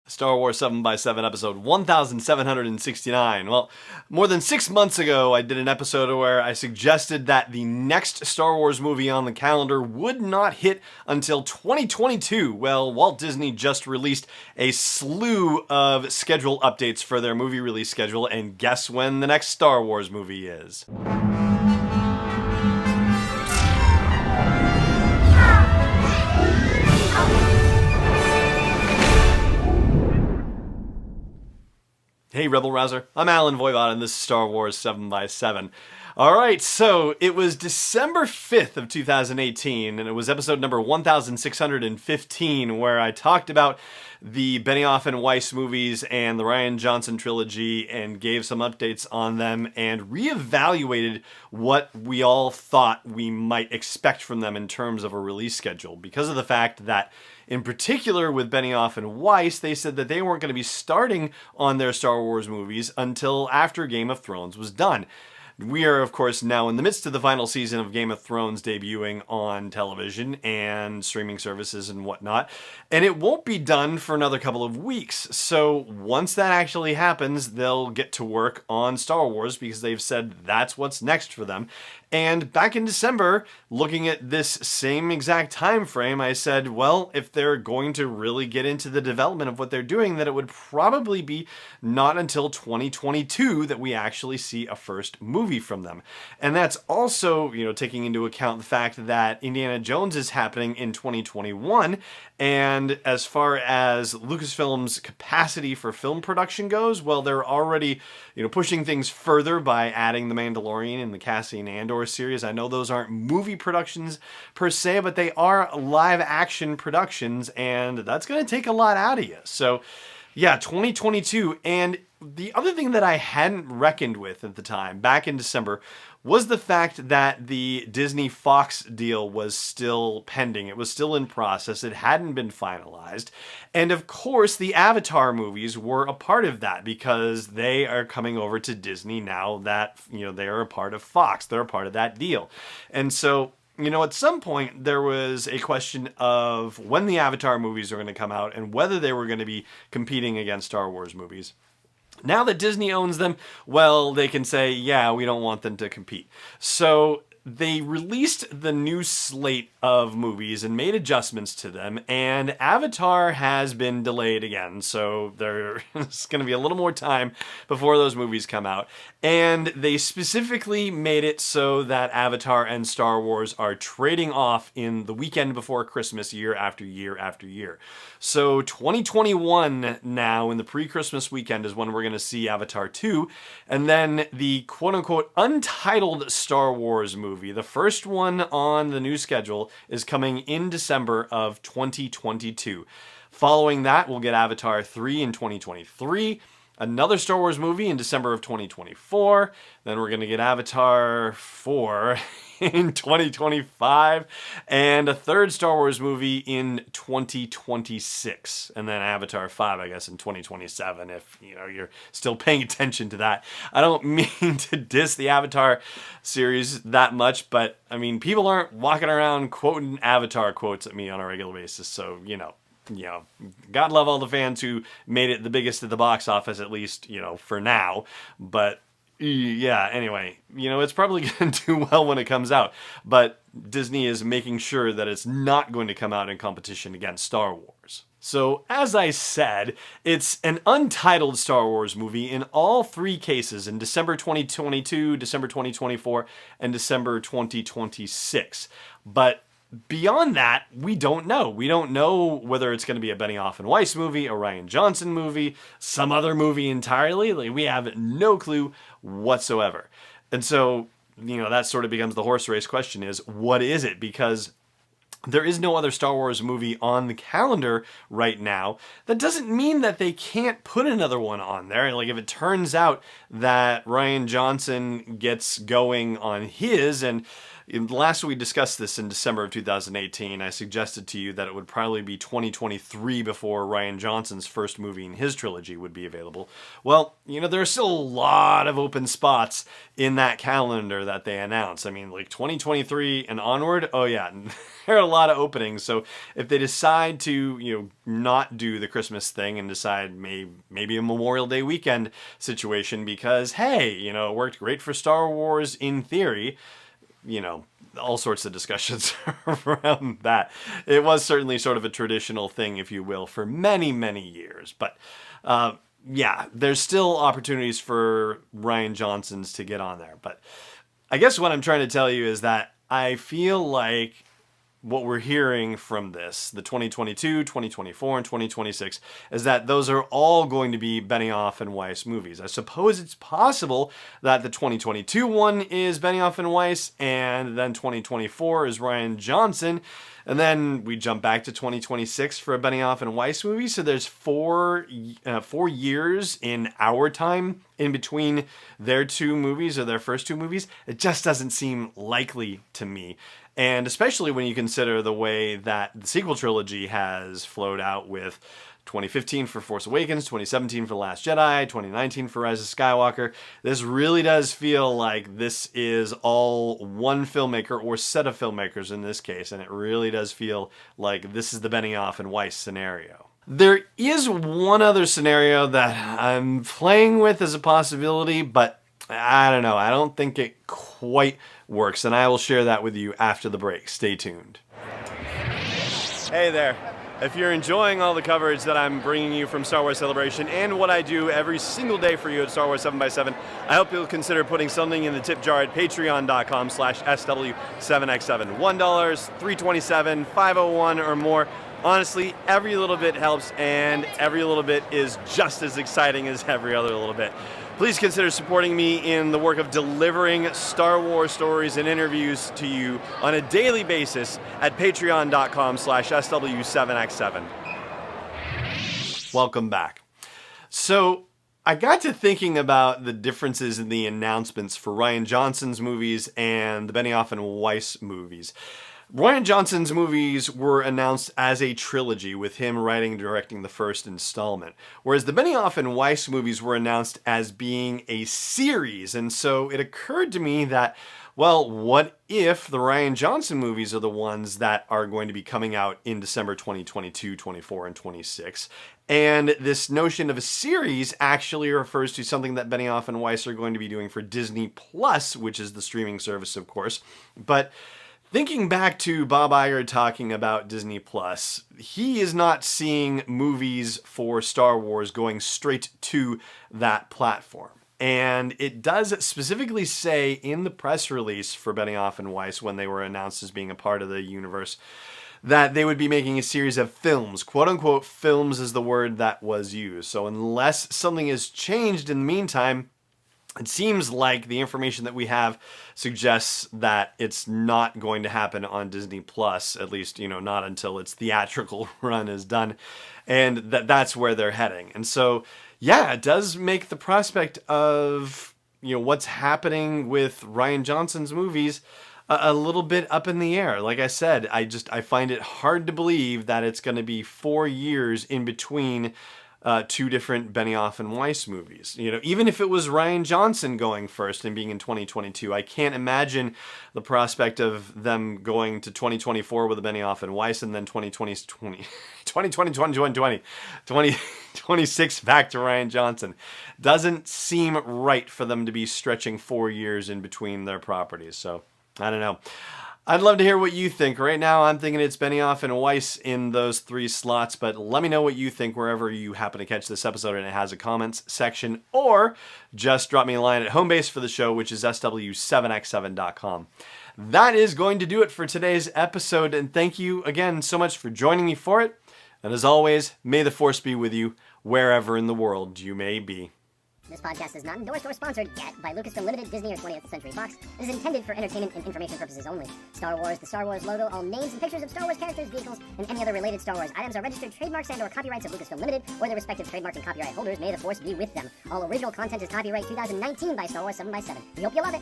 Star Wars 7x7 episode 1769. Well, more than 6 months ago, I did an episode where I suggested that the next Star Wars movie on the calendar would not hit until 2022. Well, Walt Disney just released a slew of schedule updates for their movie release schedule, and guess when the next Star Wars movie is? Hey Rebel Rouser, I'm Alan Voivod and this is Star Wars 7x7. Alright, so it was December 5th of 2018 and it was episode number 1615 where I talked about the Benioff and Weiss movies and the Rian Johnson trilogy and gave some updates on them and reevaluated what we all thought we might expect from them in terms of a release schedule, because of the fact that in particular with Benioff and Weiss, they said that they weren't going to be starting on their Star Wars movies until after Game of Thrones was done. We are, of course, now in the midst of the final season of Game of Thrones debuting on television and streaming services and whatnot, and it won't be done for another couple of weeks. So once that actually happens, they'll get to work on Star Wars because they've said that's what's next for them. And back in December, looking at this same exact time frame, I said, well, if they're going to really get into the development of what they're doing, that it would probably be not until 2022 that we actually see a first movie from them. And that's also, taking into account the fact that Indiana Jones is happening in 2021, and as far as Lucasfilm's capacity for film production goes, well, they're already, pushing things further by adding The Mandalorian and the Cassian Andor series. I know those aren't movie productions per se, but they are live action productions, and that's going to take a lot out of you. So yeah, 2022. And the other thing that I hadn't reckoned with at the time, back in December, was the fact that the Disney-Fox deal was still pending. It was still in process. It hadn't been finalized. And of course, the Avatar movies were a part of that because they are coming over to Disney now that, they are a part of Fox. They're a part of that deal. And so, at some point, there was a question of when the Avatar movies are going to come out and whether they were going to be competing against Star Wars movies. Now that Disney owns them, well, they can say, yeah, we don't want them to compete. So they released the new slate of movies and made adjustments to them, and Avatar has been delayed again, so there's going to be a little more time before those movies come out. And they specifically made it so that Avatar and Star Wars are trading off in the weekend before Christmas year after year after year. So 2021 now, in the pre-Christmas weekend, is when we're going to see Avatar 2, and then the quote-unquote untitled Star Wars movie, the first one on the new schedule, is coming in December of 2022. Following that, we'll get Avatar 3 in 2023, another Star Wars movie in December of 2024, then we're going to get Avatar 4 in 2025, and a third Star Wars movie in 2026, and then Avatar 5, I guess, in 2027, if, you're still paying attention to that. I don't mean to diss the Avatar series that much, but, people aren't walking around quoting Avatar quotes at me on a regular basis, so, God love all the fans who made it the biggest at the box office, at least, for now, but yeah, anyway, it's probably going to do well when it comes out, but Disney is making sure that it's not going to come out in competition against Star Wars. So, as I said, it's an untitled Star Wars movie in all three cases, in December 2022, December 2024, and December 2026. But beyond that, we don't know. We don't know whether it's going to be a Benioff and Weiss movie, a Rian Johnson movie, some other movie entirely. We have no clue whatsoever. And so, that sort of becomes the horse race question is, what is it? Because there is no other Star Wars movie on the calendar right now. That doesn't mean that they can't put another one on there. Like, if it turns out that Rian Johnson gets going on his and Last we discussed this in December of 2018, I suggested to you that it would probably be 2023 before Rian Johnson's first movie in his trilogy would be available. Well, there are still a lot of open spots in that calendar that they announced. I mean, like 2023 and onward, oh yeah, there are a lot of openings. So if they decide to, not do the Christmas thing and decide maybe a Memorial Day weekend situation because, hey, it worked great for Star Wars in theory, all sorts of discussions around that. It was certainly sort of a traditional thing, if you will, for many, many years. But yeah, there's still opportunities for Rian Johnson's to get on there. But I guess what I'm trying to tell you is that I feel like what we're hearing from this, the 2022, 2024, and 2026, is that those are all going to be Benioff and Weiss movies. I suppose it's possible that the 2022 one is Benioff and Weiss, and then 2024 is Rian Johnson, and then we jump back to 2026 for a Benioff and Weiss movie. So there's 4 years in our time in between their two movies, or their first two movies. It just doesn't seem likely to me. And especially when you consider the way that the sequel trilogy has flowed out with 2015 for Force Awakens, 2017 for The Last Jedi, 2019 for Rise of Skywalker. This really does feel like this is all one filmmaker or set of filmmakers in this case, and it really does feel like this is the Benioff and Weiss scenario. There is one other scenario that I'm playing with as a possibility, but I don't know. I don't think it quite works, and I will share that with you after the break. Stay tuned. Hey there. If you're enjoying all the coverage that I'm bringing you from Star Wars Celebration and what I do every single day for you at Star Wars 7x7, I hope you'll consider putting something in the tip jar at patreon.com/SW7x7. $1, $3.27, $5.01 or more. Honestly, every little bit helps, and every little bit is just as exciting as every other little bit. Please consider supporting me in the work of delivering Star Wars stories and interviews to you on a daily basis at patreon.com/SW7x7. Welcome back. So I got to thinking about the differences in the announcements for Rian Johnson's movies and the Benioff and Weiss movies. Rian Johnson's movies were announced as a trilogy, with him writing and directing the first installment, whereas the Benioff and Weiss movies were announced as being a series. And so it occurred to me that, well, what if the Rian Johnson movies are the ones that are going to be coming out in December 2022, 24, and 26? And this notion of a series actually refers to something that Benioff and Weiss are going to be doing for Disney Plus, which is the streaming service, of course. But thinking back to Bob Iger talking about Disney Plus, he is not seeing movies for Star Wars going straight to that platform. And it does specifically say in the press release for Benioff and Weiss, when they were announced as being a part of the universe, that they would be making a series of films. Quote unquote, films is the word that was used. So unless something has changed in the meantime, it seems like the information that we have suggests that it's not going to happen on Disney Plus, at least, not until its theatrical run is done, and that's where they're heading. And so, yeah, it does make the prospect of, what's happening with Rian Johnson's movies a little bit up in the air. Like I said, I find it hard to believe that it's going to be 4 years in between two different Benioff and Weiss movies. Even if it was Rian Johnson going first and being in 2022, I can't imagine the prospect of them going to 2024 with a Benioff and Weiss, and then 2026 back to Rian Johnson. Doesn't seem right for them to be stretching 4 years in between their properties. So, I don't know. I'd love to hear what you think. Right now, I'm thinking it's Benioff and Weiss in those 3 slots, but let me know what you think wherever you happen to catch this episode and it has a comments section, or just drop me a line at home base for the show, which is SW7x7.com. That is going to do it for today's episode, and thank you again so much for joining me for it. And as always, may the Force be with you wherever in the world you may be. This podcast is not endorsed or sponsored yet by Lucasfilm Limited, Disney, or 20th Century Fox. It is intended for entertainment and information purposes only. Star Wars, the Star Wars logo, all names and pictures of Star Wars characters, vehicles, and any other related Star Wars items are registered trademarks and/or copyrights of Lucasfilm Limited or their respective trademark and copyright holders. May the Force be with them. All original content is copyright 2019 by Star Wars 7x7. We hope you love it.